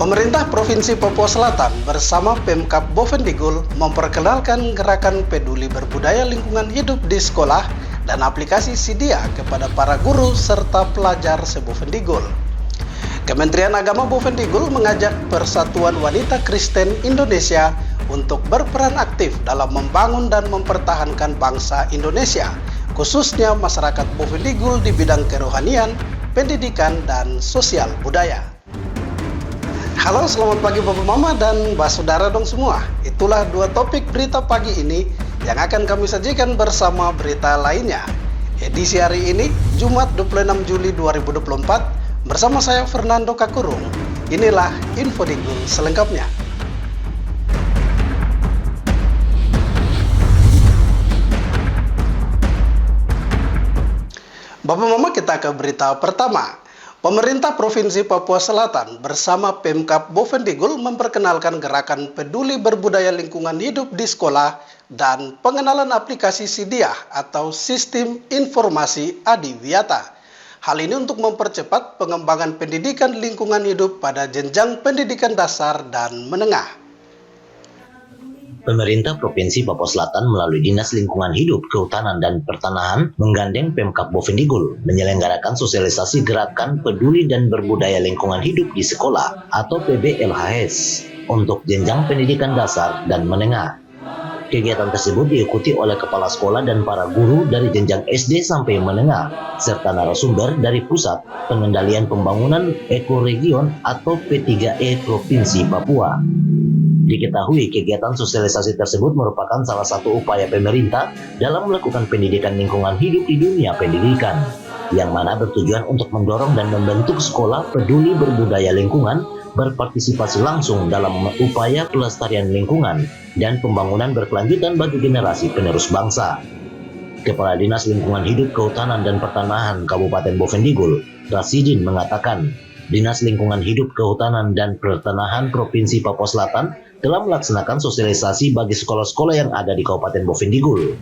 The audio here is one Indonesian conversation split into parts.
Pemerintah Provinsi Papua Selatan bersama Pemkab Bovendigul memperkenalkan gerakan peduli berbudaya lingkungan hidup di sekolah dan aplikasi Sidia kepada para guru serta pelajar se-Bovendigul. Kementerian Agama Bovendigul mengajak Persatuan Wanita Kristen Indonesia untuk berperan aktif dalam membangun dan mempertahankan bangsa Indonesia, khususnya masyarakat Bovendigul di bidang kerohanian, pendidikan, dan sosial budaya. Halo, selamat pagi Bapak Mama dan Mbak Saudara dong semua. Itulah dua topik berita pagi ini yang akan kami sajikan bersama berita lainnya. Edisi hari ini, Jumat 26 Juli 2024, bersama saya Fernando Kakurung. Inilah Info Digul selengkapnya. Bapak Mama, kita ke berita pertama. Pemerintah Provinsi Papua Selatan bersama Pemkab Bovendigul memperkenalkan gerakan peduli berbudaya lingkungan hidup di sekolah dan pengenalan aplikasi Sidia atau Sistem Informasi Adiwiyata. Hal ini untuk mempercepat pengembangan pendidikan lingkungan hidup pada jenjang pendidikan dasar dan menengah. Pemerintah Provinsi Papua Selatan melalui Dinas Lingkungan Hidup, Kehutanan, dan Pertanahan menggandeng Pemkab Bovendigul menyelenggarakan sosialisasi gerakan peduli dan berbudaya lingkungan hidup di sekolah atau PBLHS untuk jenjang pendidikan dasar dan menengah. Kegiatan tersebut diikuti oleh kepala sekolah dan para guru dari jenjang SD sampai menengah, serta narasumber dari Pusat Pengendalian Pembangunan Ekoregion atau P3E Provinsi Papua. Diketahui kegiatan sosialisasi tersebut merupakan salah satu upaya pemerintah dalam melakukan pendidikan lingkungan hidup di dunia pendidikan, yang mana bertujuan untuk mendorong dan membentuk sekolah peduli berbudaya lingkungan berpartisipasi langsung dalam upaya pelestarian lingkungan dan pembangunan berkelanjutan bagi generasi penerus bangsa. Kepala Dinas Lingkungan Hidup, Kehutanan, dan Pertanahan Kabupaten Bovendigul, Rasidin, mengatakan, Dinas Lingkungan Hidup, Kehutanan, dan Pertanahan Provinsi Papua Selatan telah melaksanakan sosialisasi bagi sekolah-sekolah yang ada di Kabupaten Bovendigul.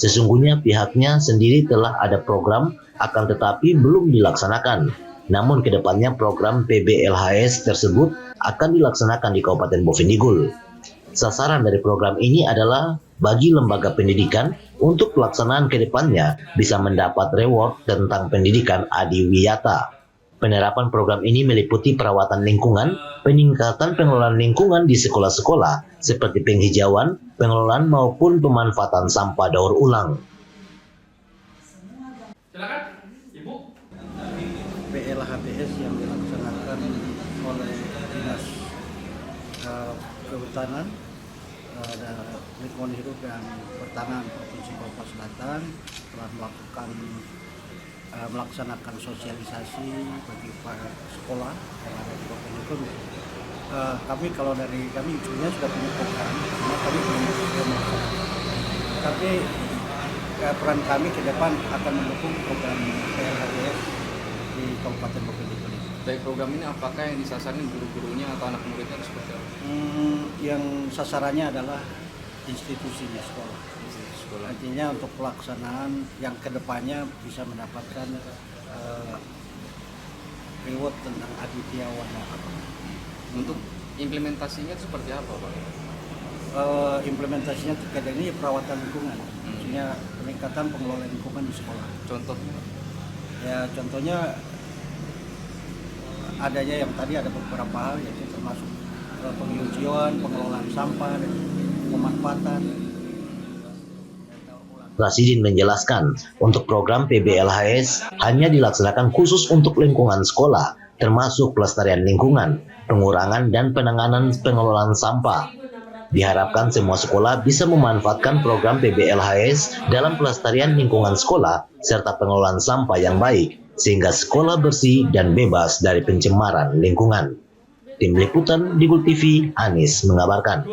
Sesungguhnya pihaknya sendiri telah ada program, akan tetapi belum dilaksanakan. Namun kedepannya program PBLHS tersebut akan dilaksanakan di Kabupaten Bovendigul. Sasaran dari program ini adalah bagi lembaga pendidikan untuk pelaksanaan kedepannya bisa mendapat reward tentang pendidikan adiwiyata. Penerapan program ini meliputi perawatan lingkungan, peningkatan pengelolaan lingkungan di sekolah-sekolah, seperti penghijauan, pengelolaan maupun pemanfaatan sampah daur ulang. Silakan, Ibu. PLHBS yang dilaksanakan oleh Dinas Kehutanan, Lingkungan Hidup dan Pertanahan Provinsi Papua Selatan telah melaksanakan sosialisasi bagi para sekolah yang ada di Bovendigul. Kami kalau dari kami ujungnya sudah punya program, cuma kami belum melaksanakan. Tapi peran kami ke depan akan mendukung program PLHBS di Kabupaten Bovendigul. Dari program ini apakah yang disasarin guru-gurunya atau anak muridnya atau seperti apa? Yang sasarannya adalah institusinya sekolah. Artinya untuk pelaksanaan yang kedepannya bisa mendapatkan reward tentang aditya warna. Untuk implementasinya itu seperti apa, Pak? Implementasinya terkait ini perawatan lingkungan, maksudnya peningkatan pengelolaan lingkungan di sekolah. Contohnya? Ya contohnya adanya yang tadi ada beberapa hal yaitu termasuk penghijauan, pengelolaan sampah, dan pemanfaatan. Rasidin menjelaskan, untuk program PBLHS hanya dilaksanakan khusus untuk lingkungan sekolah, termasuk pelestarian lingkungan, pengurangan dan penanganan pengelolaan sampah. Diharapkan semua sekolah bisa memanfaatkan program PBLHS dalam pelestarian lingkungan sekolah serta pengelolaan sampah yang baik, sehingga sekolah bersih dan bebas dari pencemaran lingkungan. Tim Liputan Digul TV, Anis mengabarkan.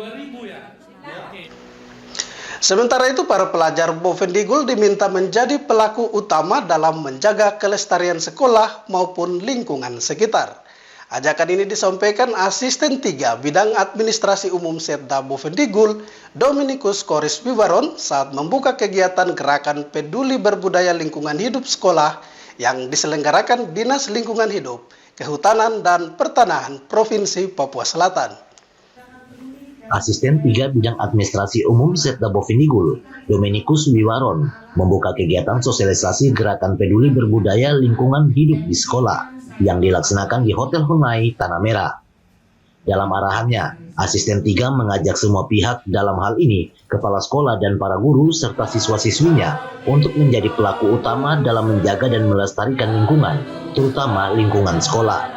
Sementara itu, para pelajar Bovendigul diminta menjadi pelaku utama dalam menjaga kelestarian sekolah maupun lingkungan sekitar. Ajakan ini disampaikan Asisten 3 Bidang Administrasi Umum Setda Bovendigul, Dominikus Koris Wibaron, saat membuka kegiatan gerakan peduli berbudaya lingkungan hidup sekolah yang diselenggarakan Dinas Lingkungan Hidup, Kehutanan dan Pertanahan Provinsi Papua Selatan. Asisten 3 Bidang Administrasi Umum Setda Bovendigul, Dominikus Wiwaron, membuka kegiatan sosialisasi gerakan peduli berbudaya lingkungan hidup di sekolah yang dilaksanakan di Hotel Honai, Tanah Merah. Dalam arahannya, Asisten 3 mengajak semua pihak, dalam hal ini kepala sekolah dan para guru serta siswa-siswinya untuk menjadi pelaku utama dalam menjaga dan melestarikan lingkungan, terutama lingkungan sekolah.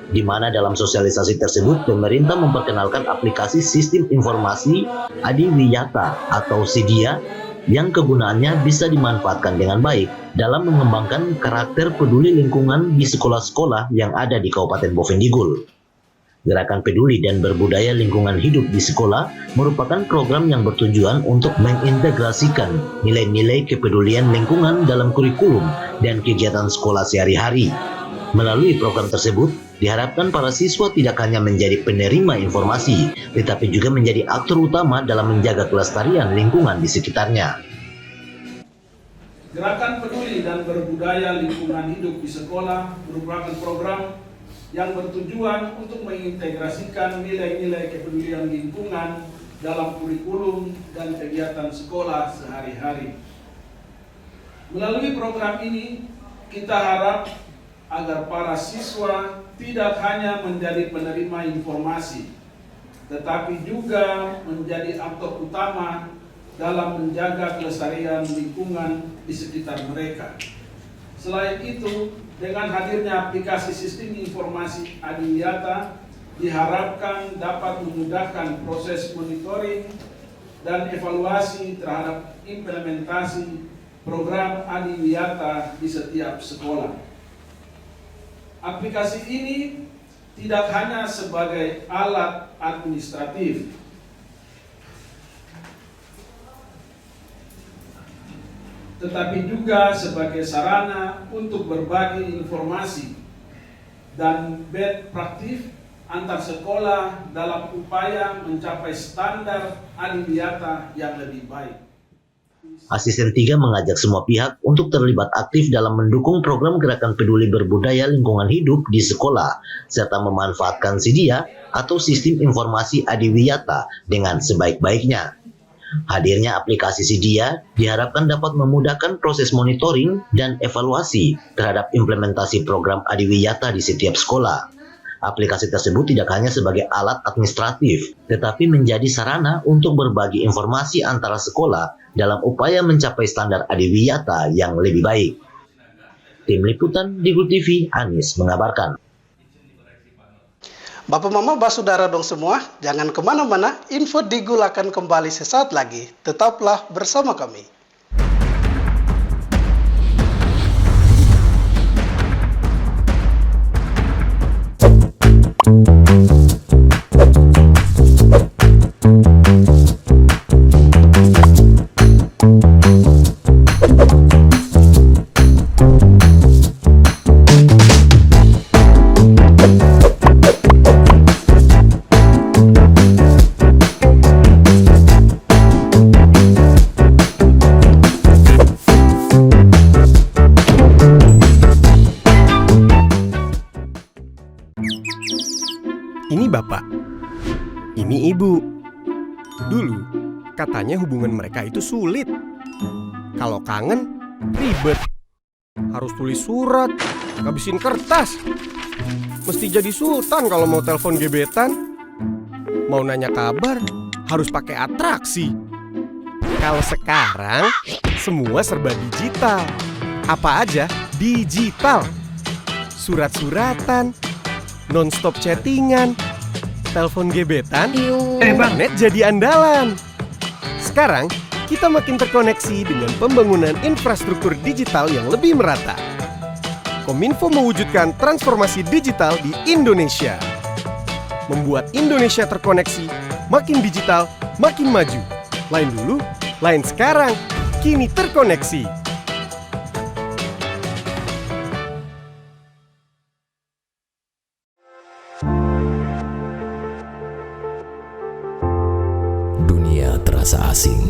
Di mana dalam sosialisasi tersebut pemerintah memperkenalkan aplikasi Sistem Informasi Adiwiyata atau SIDIA yang kegunaannya bisa dimanfaatkan dengan baik dalam mengembangkan karakter peduli lingkungan di sekolah-sekolah yang ada di Kabupaten Bovendigul. Gerakan peduli dan berbudaya lingkungan hidup di sekolah merupakan program yang bertujuan untuk mengintegrasikan nilai-nilai kepedulian lingkungan dalam kurikulum dan kegiatan sekolah sehari-hari. Melalui program tersebut, diharapkan para siswa tidak hanya menjadi penerima informasi, tetapi juga menjadi aktor utama dalam menjaga kelestarian lingkungan di sekitarnya. Gerakan peduli dan berbudaya lingkungan hidup di sekolah merupakan program yang bertujuan untuk mengintegrasikan nilai-nilai kepedulian lingkungan dalam kurikulum dan kegiatan sekolah sehari-hari. Melalui program ini, kita harap agar para siswa tidak hanya menjadi penerima informasi, tetapi juga menjadi aktor utama dalam menjaga kelestarian lingkungan di sekitar mereka. Selain itu, dengan hadirnya aplikasi Sistem Informasi Adiwiyata, diharapkan dapat memudahkan proses monitoring dan evaluasi terhadap implementasi program Adiwiyata di setiap sekolah. Aplikasi ini tidak hanya sebagai alat administratif, tetapi juga sebagai sarana untuk berbagi informasi dan best practice antar sekolah dalam upaya mencapai standar Adiwiyata yang lebih baik. Asisten 3 mengajak semua pihak untuk terlibat aktif dalam mendukung program gerakan peduli berbudaya lingkungan hidup di sekolah, serta memanfaatkan SIDIA atau Sistem Informasi Adiwiyata dengan sebaik-baiknya. Hadirnya aplikasi SIDIA diharapkan dapat memudahkan proses monitoring dan evaluasi terhadap implementasi program Adiwiyata di setiap sekolah. Aplikasi tersebut tidak hanya sebagai alat administratif, tetapi menjadi sarana untuk berbagi informasi antara sekolah dalam upaya mencapai standar Adiwiyata yang lebih baik. Tim Liputan Digul TV, Anis mengabarkan. Bapak Mama Basudara dong semua, jangan kemana-mana, info Digul akan kembali sesaat lagi. Tetaplah bersama kami. Ini bapak, ini ibu. Dulu katanya hubungan mereka itu sulit. Kalau kangen, ribet. Harus tulis surat, ngabisin kertas. Mesti jadi sultan kalau mau telepon gebetan. Mau nanya kabar, harus pakai atraksi. Kalau sekarang, semua serba digital. Apa aja digital. Surat-suratan, non-stop chattingan, telepon gebetan, internet jadi andalan. Sekarang, kita makin terkoneksi dengan pembangunan infrastruktur digital yang lebih merata. Kominfo mewujudkan transformasi digital di Indonesia. Membuat Indonesia terkoneksi, makin digital, makin maju. Lain dulu, lain sekarang, kini terkoneksi. Dunia terasa asing.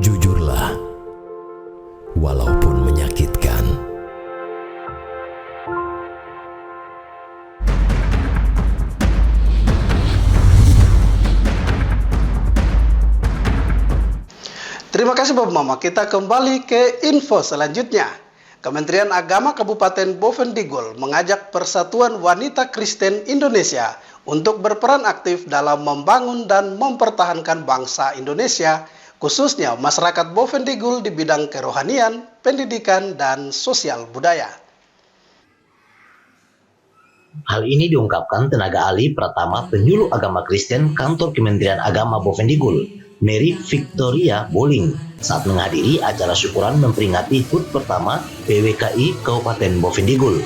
Jujurlah, walaupun menyakitkan. Terima kasih Bapak Mama. Kita kembali ke info selanjutnya. Kementerian Agama Kabupaten Bovendigul mengajak Persatuan Wanita Kristen Indonesia untuk berperan aktif dalam membangun dan mempertahankan bangsa Indonesia, khususnya masyarakat Bovendigul di bidang kerohanian, pendidikan, dan sosial budaya. Hal ini diungkapkan tenaga ahli Pratama Penyuluh Agama Kristen Kantor Kementerian Agama Bovendigul, Mary Victoria Boling, saat menghadiri acara syukuran memperingati HUT pertama PWKI Kabupaten Bovendigul.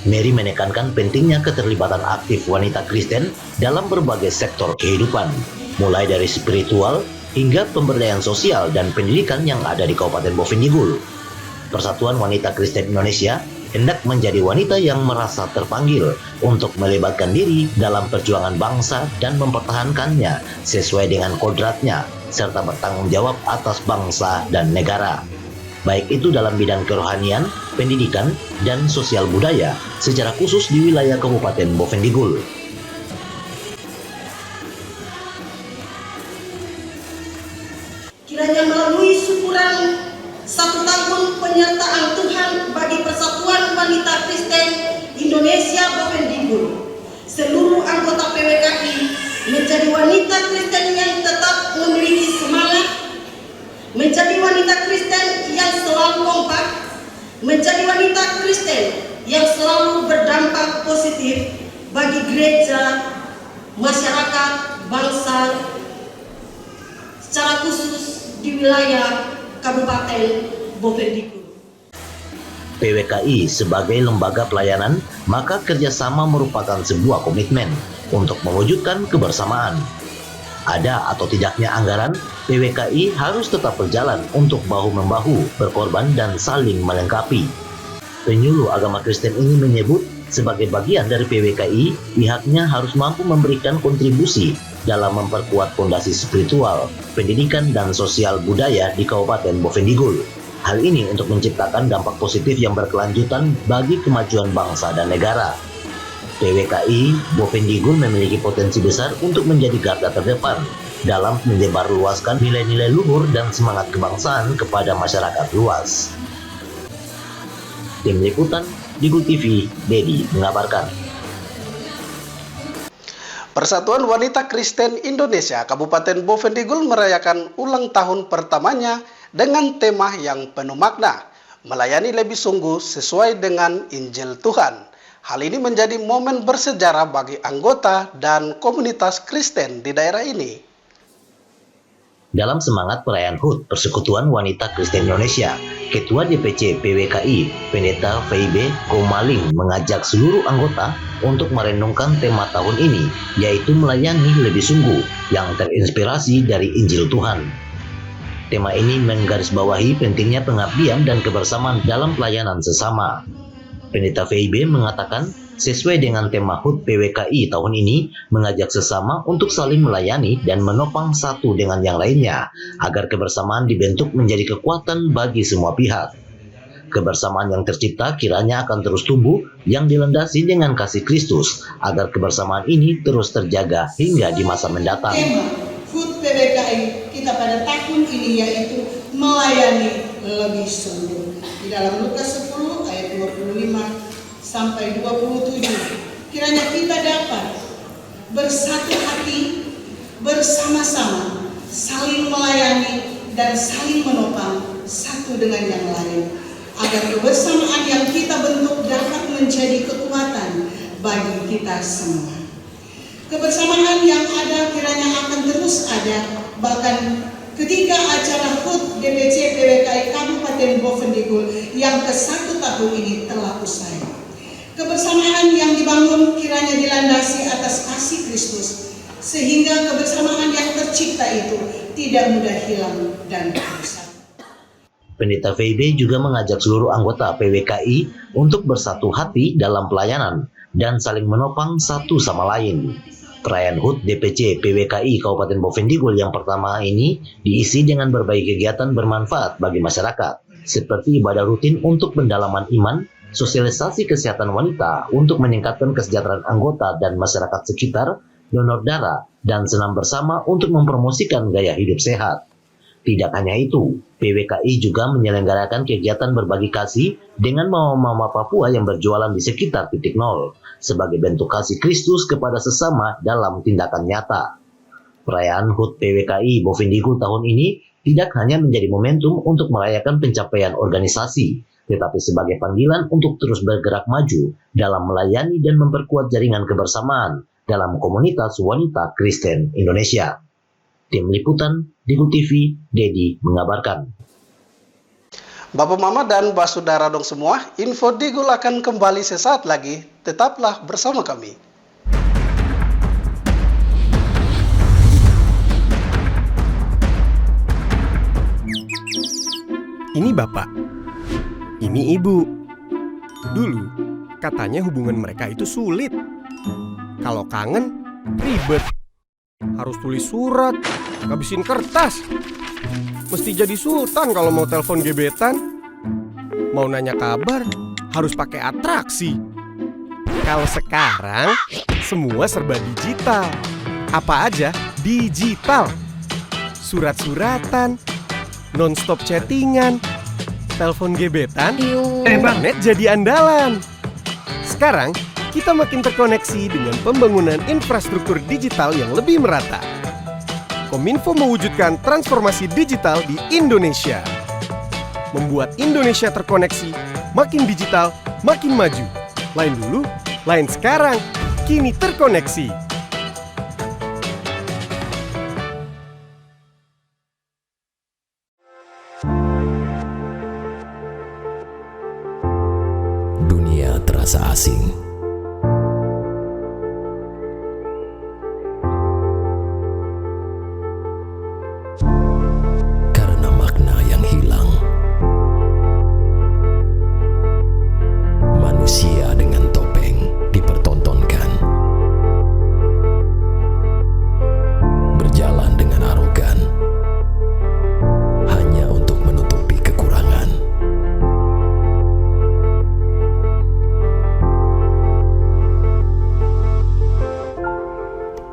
Mary menekankan pentingnya keterlibatan aktif wanita Kristen dalam berbagai sektor kehidupan, mulai dari spiritual hingga pemberdayaan sosial dan pendidikan yang ada di Kabupaten Bovendigul. Persatuan Wanita Kristen Indonesia hendak menjadi wanita yang merasa terpanggil untuk melibatkan diri dalam perjuangan bangsa dan mempertahankannya sesuai dengan kodratnya, serta bertanggung jawab atas bangsa dan negara, baik itu dalam bidang kerohanian, pendidikan, dan sosial budaya, secara khusus di wilayah Kabupaten Bovendigul. Kiranya melalui syukuran 1 tahun penyertaan Tuhan bagi Persatuan Wanita Kristen Indonesia Bovendigul, seluruh anggota PWKI menjadi wanita Kristen yang tetap memiliki semangat, menjadi wanita Kristen yang selalu kompak, menjadi wanita Kristen yang selalu berdampak positif bagi gereja, masyarakat, bangsa, secara khusus di wilayah Kabupaten Bovendigul. PWKI sebagai lembaga pelayanan, maka kerjasama merupakan sebuah komitmen untuk mewujudkan kebersamaan. Ada atau tidaknya anggaran, PWKI harus tetap berjalan untuk bahu-membahu, berkorban dan saling melengkapi. Penyuluh agama Kristen ini menyebut sebagai bagian dari PWKI, pihaknya harus mampu memberikan kontribusi dalam memperkuat fondasi spiritual, pendidikan, dan sosial budaya di Kabupaten Bovendigul. Hal ini untuk menciptakan dampak positif yang berkelanjutan bagi kemajuan bangsa dan negara. PWKI Bovendigul memiliki potensi besar untuk menjadi garda terdepan dalam menyebarluaskan nilai-nilai luhur dan semangat kebangsaan kepada masyarakat luas. Tim Liputan Digul TV, Dedi mengabarkan. Persatuan Wanita Kristen Indonesia Kabupaten Bovendigul merayakan ulang tahun pertamanya dengan tema yang penuh makna, melayani lebih sungguh sesuai dengan Injil Tuhan. Hal ini menjadi momen bersejarah bagi anggota dan komunitas Kristen di daerah ini. Dalam semangat perayaan HUT Persekutuan Wanita Kristen Indonesia, Ketua DPC PWKI Pendeta VIB Komaling mengajak seluruh anggota untuk merenungkan tema tahun ini, yaitu melayani lebih sungguh yang terinspirasi dari Injil Tuhan. Tema ini menggarisbawahi pentingnya pengabdian dan kebersamaan dalam pelayanan sesama. Pendeta VIB mengatakan, sesuai dengan tema HUT PWKI tahun ini, mengajak sesama untuk saling melayani dan menopang satu dengan yang lainnya, agar kebersamaan dibentuk menjadi kekuatan bagi semua pihak. Kebersamaan yang tercipta kiranya akan terus tumbuh yang dilandasi dengan kasih Kristus, agar kebersamaan ini terus terjaga hingga di masa mendatang. Tema HUT PWKI kita pada tahun ini yaitu melayani lebih sungguh. Di dalam Lukas 10 ayat 25 sampai 27, kiranya kita dapat bersatu hati, bersama-sama, saling melayani dan saling menopang satu dengan yang lain, agar kebersamaan yang kita bentuk dapat menjadi kekuatan bagi kita semua. Kebersamaan yang ada kiranya akan terus ada, bahkan ketika acara HUT DPC PWKI Kabupaten Bovendigul yang ke-1 tahun ini telah usai. Kebersamaan yang dibangun kiranya dilandasi atas kasih Kristus, sehingga kebersamaan yang tercipta itu tidak mudah hilang dan rusak. Pendeta VIB juga mengajak seluruh anggota PWKI untuk bersatu hati dalam pelayanan dan saling menopang satu sama lain. Perayaan HUT DPC PWKI Kabupaten Bovendigul yang pertama ini diisi dengan berbagai kegiatan bermanfaat bagi masyarakat, seperti ibadah rutin untuk pendalaman iman, sosialisasi kesehatan wanita untuk meningkatkan kesejahteraan anggota dan masyarakat sekitar, donor darah, dan senam bersama untuk mempromosikan gaya hidup sehat. Tidak hanya itu, PWKI juga menyelenggarakan kegiatan berbagi kasih dengan mama-mama Papua yang berjualan di sekitar titik nol, sebagai bentuk kasih Kristus kepada sesama dalam tindakan nyata. Perayaan HUT PWKI Bovendigul tahun ini tidak hanya menjadi momentum untuk merayakan pencapaian organisasi, tetapi sebagai panggilan untuk terus bergerak maju dalam melayani dan memperkuat jaringan kebersamaan dalam komunitas wanita Kristen Indonesia. Tim Liputan, Digul TV, Dedi mengabarkan. Bapak Mama dan Basudara dong semua, info Digul akan kembali sesaat lagi. Tetaplah bersama kami. Ini bapak, ini ibu. Dulu, katanya hubungan mereka itu sulit. Kalau kangen, ribet. Harus tulis surat, ngabisin kertas. Mesti jadi sultan kalau mau telepon gebetan. Mau nanya kabar, harus pakai atraksi. Kalau sekarang, semua serba digital. Apa aja digital. Surat-suratan, non-stop chattingan, telepon gebetan, internet jadi andalan. Sekarang, kita makin terkoneksi dengan pembangunan infrastruktur digital yang lebih merata. Kominfo mewujudkan transformasi digital di Indonesia. Membuat Indonesia terkoneksi, makin digital, makin maju. Lain dulu, lain sekarang, kini terkoneksi. Dunia terasa asing. Manusia dengan topeng dipertontonkan, berjalan dengan arogan hanya untuk menutupi kekurangan.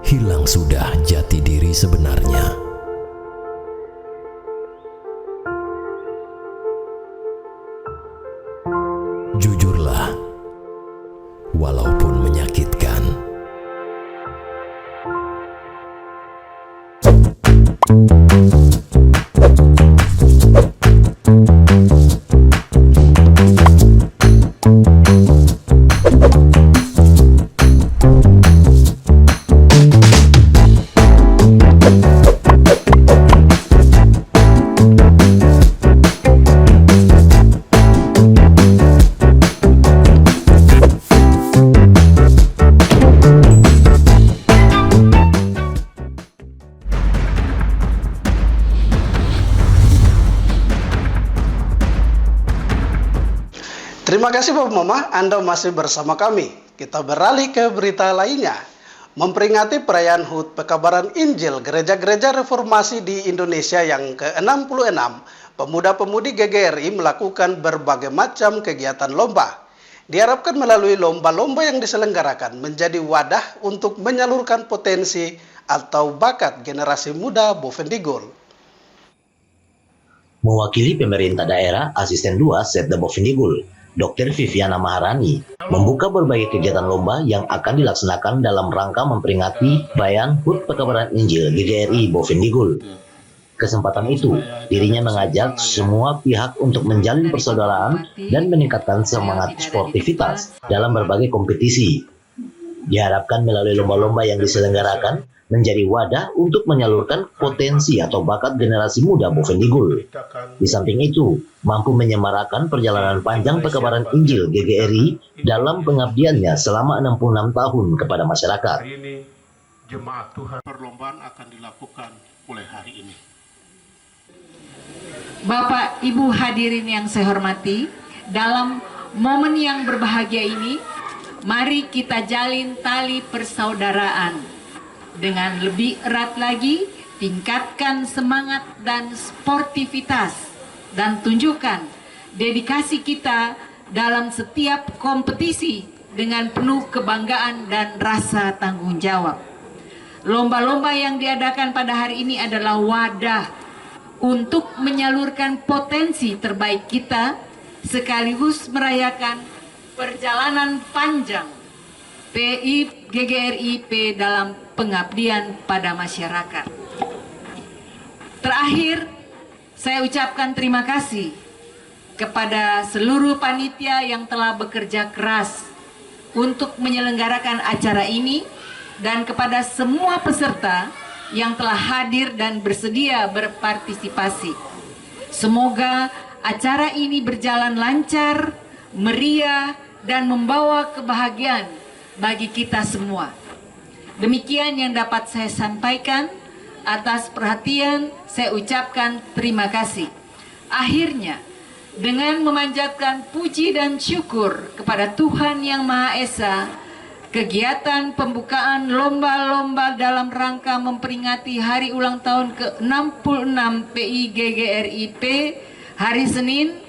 Hilang sudah jati diri sebenarnya. Jujurlah, walaupun menyakitkan. Terima kasih Bapak Mama, Anda masih bersama kami. Kita beralih ke berita lainnya. Memperingati perayaan HUT Pekabaran Injil Gereja-Gereja Reformasi di Indonesia yang ke-66, pemuda-pemudi GGRI melakukan berbagai macam kegiatan lomba. Diharapkan melalui lomba-lomba yang diselenggarakan menjadi wadah untuk menyalurkan potensi atau bakat generasi muda Bovendigul. Mewakili pemerintah daerah, Asisten 2 Setda Bovendigul, Dr. Viviana Maharani, membuka berbagai kegiatan lomba yang akan dilaksanakan dalam rangka memperingati perayaan HUT Pekabaran Injil GGRI Bovendigul. Kesempatan itu, dirinya mengajak semua pihak untuk menjalin persaudaraan dan meningkatkan semangat sportivitas dalam berbagai kompetisi. Diharapkan melalui lomba-lomba yang diselenggarakan menjadi wadah untuk menyalurkan potensi atau bakat generasi muda Bovendigul. Di samping itu, mampu menyemarakan perjalanan panjang Pekabaran Injil GGRI dalam pengabdiannya selama 66 tahun kepada masyarakat. Hari ini, jemaat Tuhan perlombaan akan dilakukan mulai hari ini. Bapak, Ibu hadirin yang saya hormati, dalam momen yang berbahagia ini, mari kita jalin tali persaudaraan dengan lebih erat lagi, tingkatkan semangat dan sportivitas, dan tunjukkan dedikasi kita dalam setiap kompetisi dengan penuh kebanggaan dan rasa tanggung jawab. Lomba-lomba yang diadakan pada hari ini adalah wadah untuk menyalurkan potensi terbaik kita, sekaligus merayakan perjalanan panjang PI GGRIP dalam pengabdian pada masyarakat. Terakhir, saya ucapkan terima kasih kepada seluruh panitia yang telah bekerja keras untuk menyelenggarakan acara ini, dan kepada semua peserta yang telah hadir dan bersedia berpartisipasi. Semoga acara ini berjalan lancar, meriah, dan membawa kebahagiaan bagi kita semua. Demikian yang dapat saya sampaikan. Atas perhatian saya ucapkan terima kasih. Akhirnya, dengan memanjatkan puji dan syukur kepada Tuhan Yang Maha Esa, kegiatan pembukaan lomba-lomba dalam rangka memperingati hari ulang tahun ke-66 PI GGRIP hari Senin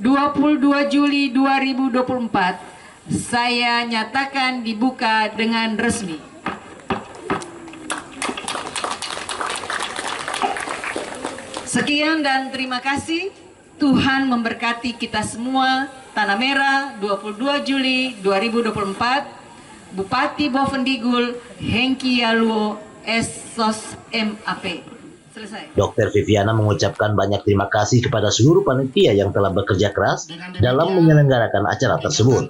22 Juli 2024 saya nyatakan dibuka dengan resmi. Sekian dan terima kasih. Tuhan memberkati kita semua. Tanah Merah 22 Juli 2024. Bupati Bovendigul Hengki Yaluo Sos MAP. Selesai. Dr. Viviana mengucapkan banyak terima kasih kepada seluruh panitia yang telah bekerja keras dalam menyelenggarakan acara tersebut.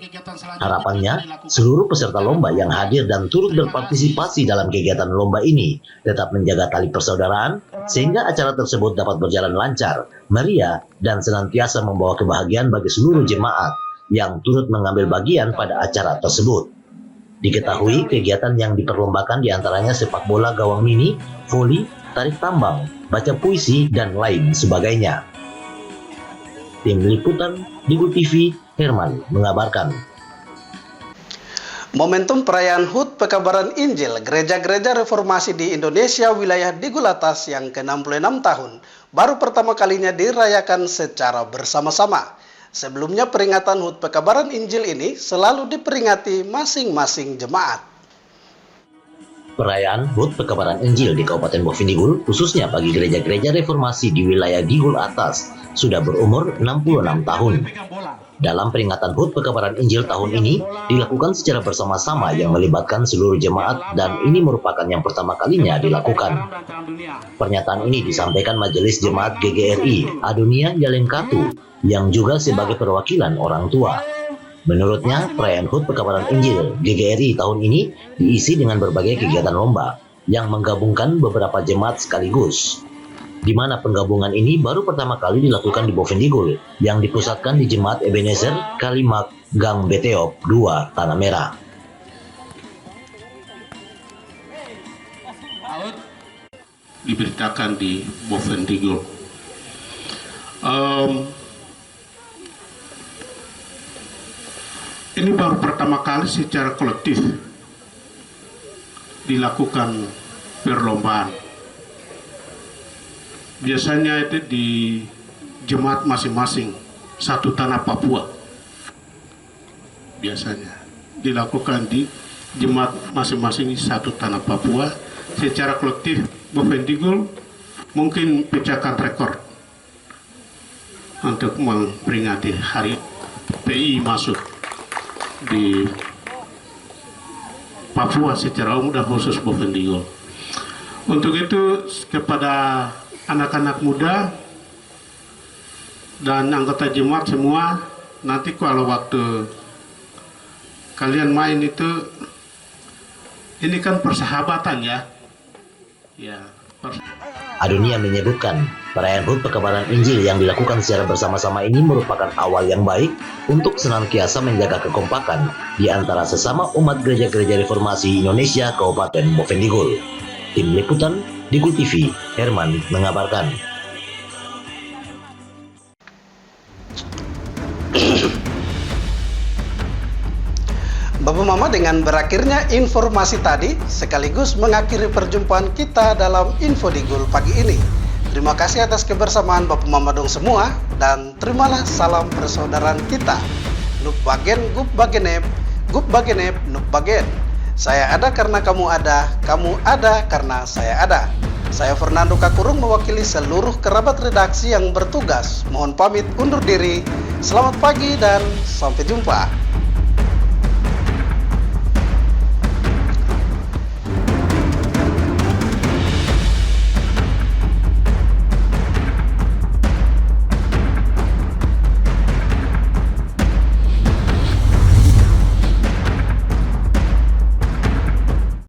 Harapannya, seluruh peserta lomba yang hadir dan turut berpartisipasi dalam kegiatan lomba ini tetap menjaga tali persaudaraan sehingga acara tersebut dapat berjalan lancar, meriah, dan senantiasa membawa kebahagiaan bagi seluruh jemaat yang turut mengambil bagian pada acara tersebut. Diketahui kegiatan yang diperlombakan diantaranya sepak bola gawang mini, voli, tarik tambang, baca puisi, dan lain sebagainya. Tim Liputan Digul TV, Herman mengabarkan. Momentum perayaan HUT Pekabaran Injil Gereja-Gereja Reformasi di Indonesia wilayah Digul Atas yang ke-66 tahun baru pertama kalinya dirayakan secara bersama-sama. Sebelumnya peringatan HUT Pekabaran Injil ini selalu diperingati masing-masing jemaat. Perayaan HUT Pekabaran Injil di Kabupaten Bovendigul, khususnya bagi gereja-gereja reformasi di wilayah Digul Atas, sudah berumur 66 tahun. Dalam peringatan HUT Pekabaran Injil tahun ini, dilakukan secara bersama-sama yang melibatkan seluruh jemaat dan ini merupakan yang pertama kalinya dilakukan. Pernyataan ini disampaikan Majelis Jemaat GGRI Adunia Jalengkatu, yang juga sebagai perwakilan orang tua. Menurutnya, perayaan HUT Pekabaran Injil GGRI tahun ini diisi dengan berbagai kegiatan lomba yang menggabungkan beberapa jemaat sekaligus, di mana penggabungan ini baru pertama kali dilakukan di Bovendigul yang dipusatkan di Jemaat Ebenezer Kalimak Gang Beteop 2 Tanah Merah. Diberitakan di Bovendigul. Ini baru pertama kali secara kolektif dilakukan perlombaan. Biasanya itu di jemaat masing-masing satu tanah Papua. Biasanya dilakukan di jemaat masing-masing satu tanah Papua. Secara kolektif Bovendigul mungkin pecahkan rekor untuk memperingati hari PI masuk di Papua secara umum dan khusus Bovendigul. Untuk itu kepada anak-anak muda dan anggota jemaat semua, nanti kalau waktu kalian main itu, ini kan persahabatan ya. Adunia menyebutkan perayaan HUT Pekabaran Injil yang dilakukan secara bersama-sama ini merupakan awal yang baik untuk senantiasa menjaga kekompakan di antara sesama umat gereja-gereja reformasi Indonesia Kabupaten Bovendigul. Tim Liputan Digul TV, Herman mengabarkan. Bapak Mama, dengan berakhirnya informasi tadi sekaligus mengakhiri perjumpaan kita dalam Info Digul pagi ini. Terima kasih atas kebersamaan Bapak Mama dong semua, dan terimalah salam persaudaraan kita. Nup bagen, gup bagenep, nup bagen. Saya ada karena kamu ada karena saya ada. Saya Fernando Kakurung mewakili seluruh kerabat redaksi yang bertugas. Mohon pamit undur diri. Selamat pagi dan sampai jumpa.